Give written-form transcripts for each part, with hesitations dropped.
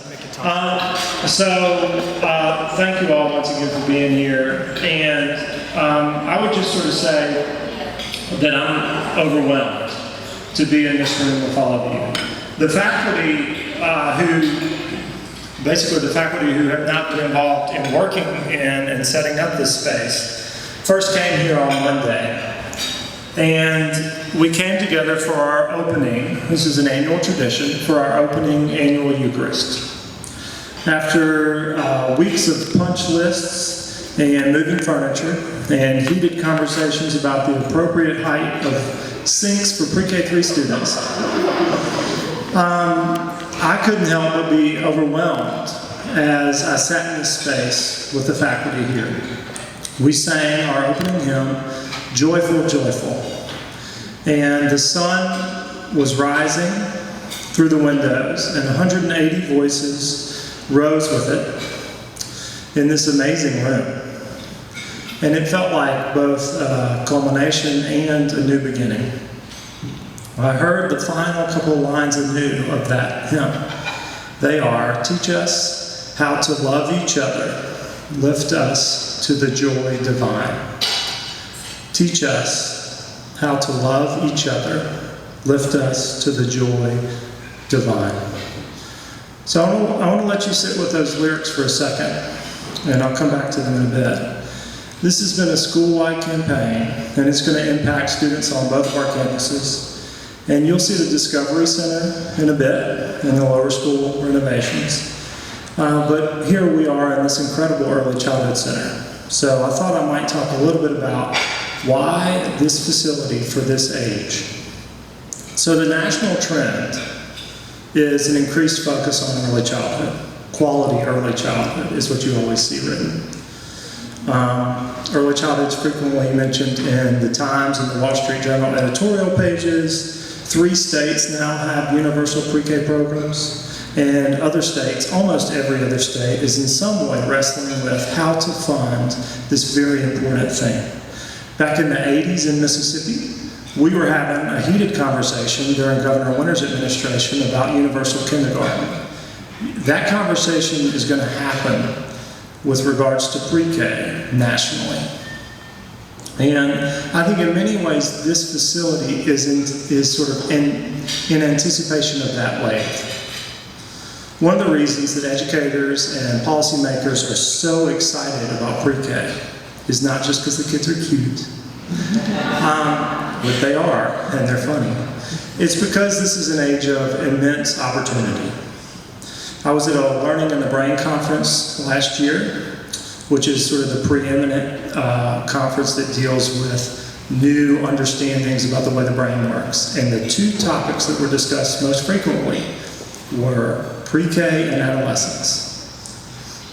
Thank you all once again for being here. And I would just sort of say that I'm overwhelmed to be in this room with all of you. The faculty who have not been involved in working in and setting up this space first came here on Monday. And we came together for our opening. This is an annual tradition for our opening annual Eucharist. After weeks of punch lists and moving furniture and heated conversations about the appropriate height of sinks for pre-K3 students, I couldn't help but be overwhelmed as I sat in this space with the faculty here. We sang our opening hymn, Joyful, Joyful. And the sun was rising through the windows, and 180 voices rose with it in this amazing room. And it felt like both a culmination and a new beginning. I heard the final couple of lines anew of that hymn. They are, teach us how to love each other, lift us to the joy divine. Teach us how to love each other, lift us to the joy divine. So I want to let you sit with those lyrics for a second, and I'll come back to them in a bit. This has been a school-wide campaign, and it's going to impact students on both of our campuses. And you'll see the Discovery Center in a bit, and the Lower School renovations. But here we are in this incredible Early Childhood Center. So I thought I might talk a little bit about why this facility for this age. So the national trend is an increased focus on early childhood. Quality early childhood is what you always see written. Early childhood is frequently mentioned in the Times and the Wall Street Journal editorial pages. 3 states now have universal pre-K programs, and other states, almost every other state, is in some way wrestling with how to fund this very important thing. Back in the 80s in Mississippi, we were having a heated conversation during Governor Winter's administration about universal kindergarten. That conversation is going to happen with regards to pre-K nationally. And I think in many ways this facility is sort of in anticipation of that wave. One of the reasons that educators and policymakers are so excited about pre-K is not just because the kids are cute, but they are, and they're funny. It's because this is an age of immense opportunity. I was at a Learning in the Brain conference last year, which is sort of the preeminent conference that deals with new understandings about the way the brain works. And the 2 topics that were discussed most frequently were pre-K and adolescence.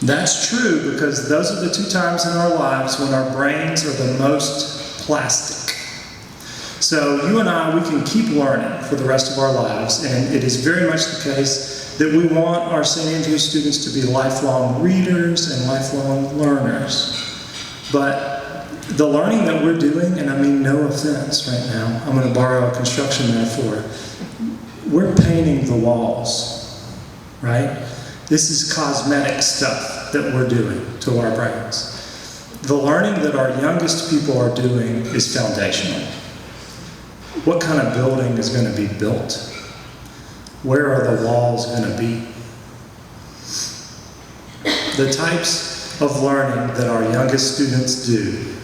That's true because those are the 2 times in our lives when our brains are the most plastic. So you and I, we can keep learning for the rest of our lives, and it is very much the case that we want our St. Andrews students to be lifelong readers and lifelong learners. But the learning that we're doing, and I mean no offense right now, I'm going to borrow a construction metaphor, we're painting the walls, right? This is cosmetic stuff that we're doing to our brains. The learning that our youngest people are doing is foundational. What kind of building is going to be built? Where are the walls going to be? The types of learning that our youngest students do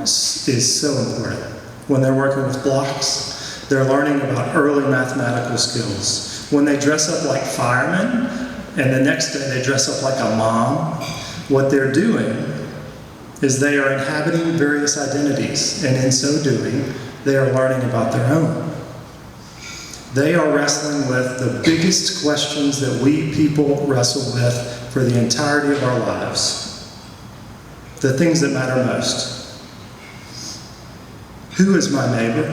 is so important. When they're working with blocks, they're learning about early mathematical skills. When they dress up like firemen, and the next day they dress up like a mom, what they're doing is they are inhabiting various identities, and in so doing, they are learning about their own. They are wrestling with the biggest questions that we people wrestle with for the entirety of our lives. The things that matter most. Who is my neighbor?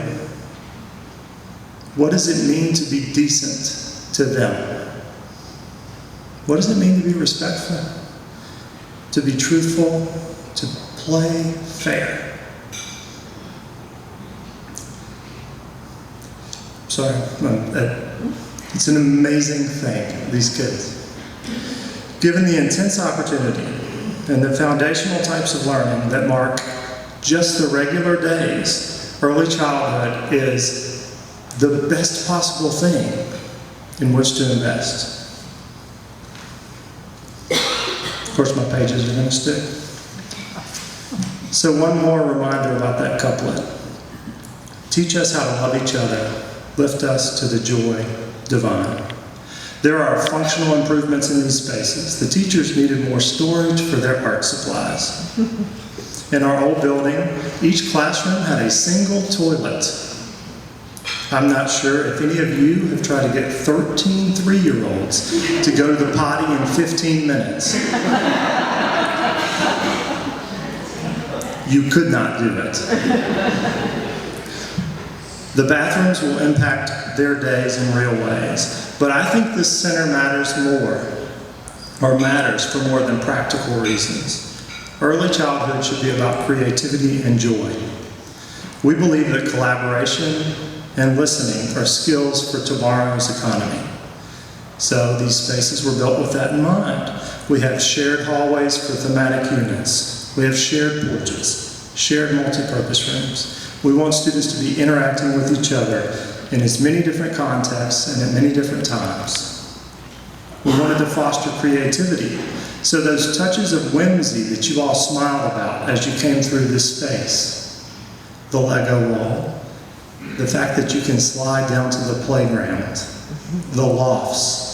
What does it mean to be decent to them? What does it mean to be respectful? To be truthful? To play fair? Sorry, it's an amazing thing, these kids. Given the intense opportunity and the foundational types of learning that mark just the regular days, early childhood is the best possible thing in which to invest. Of course, my pages are going to stick. So one more reminder about that couplet. Teach us how to love each other, lift us to the joy divine. There are functional improvements in these spaces. The teachers needed more storage for their art supplies. In our old building, each classroom had a single toilet. I'm not sure if any of you have tried to get 13 3-year-olds to go to the potty in 15 minutes. You could not do it. The bathrooms will impact their days in real ways, but I think this center matters for more than practical reasons. Early childhood should be about creativity and joy. We believe that collaboration and listening are skills for tomorrow's economy. So these spaces were built with that in mind. We have shared hallways for thematic units. We have shared porches, shared multipurpose rooms. We want students to be interacting with each other in as many different contexts and at many different times. We wanted to foster creativity, so those touches of whimsy that you all smiled about as you came through this space, the Lego wall, the fact that you can slide down to the playground, the lofts.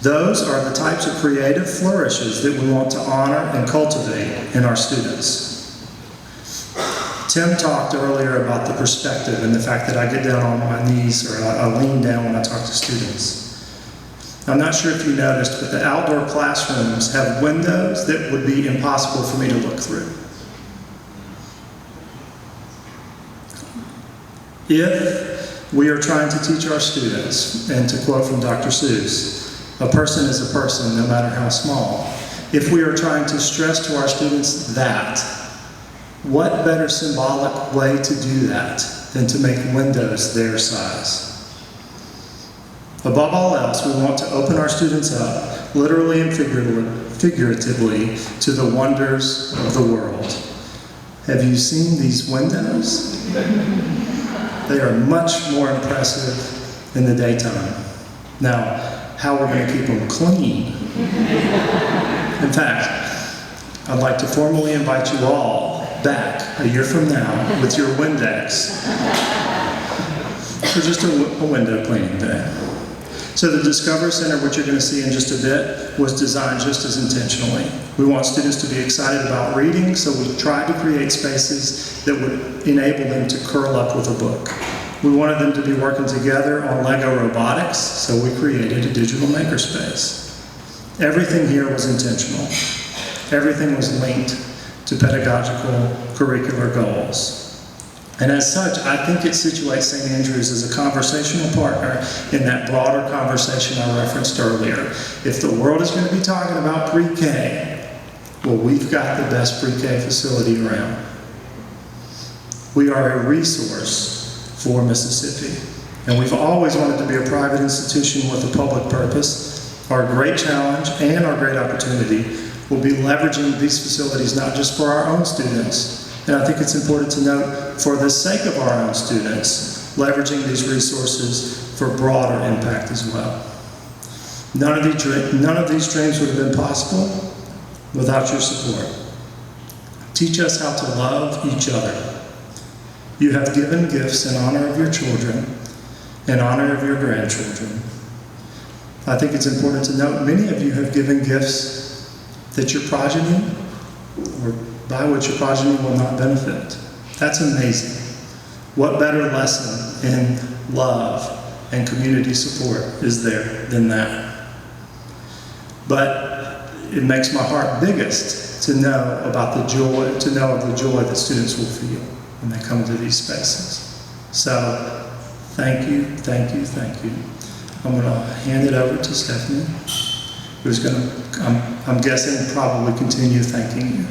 Those are the types of creative flourishes that we want to honor and cultivate in our students. Tim talked earlier about the perspective and the fact that I get down on my knees or I lean down when I talk to students. I'm not sure if you noticed, but the outdoor classrooms have windows that would be impossible for me to look through. If we are trying to teach our students, and to quote from Dr. Seuss, a person is a person no matter how small. If we are trying to stress to our students that, what better symbolic way to do that than to make windows their size? Above all else, we want to open our students up, literally and figuratively, to the wonders of the world. Have you seen these windows? They are much more impressive in the daytime. Now, how we're going to keep them clean. In fact, I'd like to formally invite you all back a year from now with your Windex for just a window cleaning day. So the Discovery Center, which you're going to see in just a bit, was designed just as intentionally. We want students to be excited about reading, so we tried to create spaces that would enable them to curl up with a book. We wanted them to be working together on Lego robotics, so we created a digital makerspace. Everything here was intentional. Everything was linked to pedagogical curricular goals. And as such, I think it situates St. Andrews as a conversational partner in that broader conversation I referenced earlier. If the world is going to be talking about pre-K, well, we've got the best pre-K facility around. We are a resource for Mississippi. And we've always wanted to be a private institution with a public purpose. Our great challenge and our great opportunity will be leveraging these facilities not just for our own students, and I think it's important to note, for the sake of our own students, leveraging these resources for broader impact as well. None of these dreams would have been possible without your support. Teach us how to love each other. You have given gifts in honor of your children, in honor of your grandchildren. I think it's important to note many of you have given gifts that your progeny, or by which your progeny will not benefit. That's amazing. What better lesson in love and community support is there than that? But it makes my heart biggest to know about the joy, to know of the joy that students will feel when they come to these spaces. So, thank you, thank you, thank you. I'm going to hand it over to Stephanie, who's going to, I'm guessing, probably continue thanking you.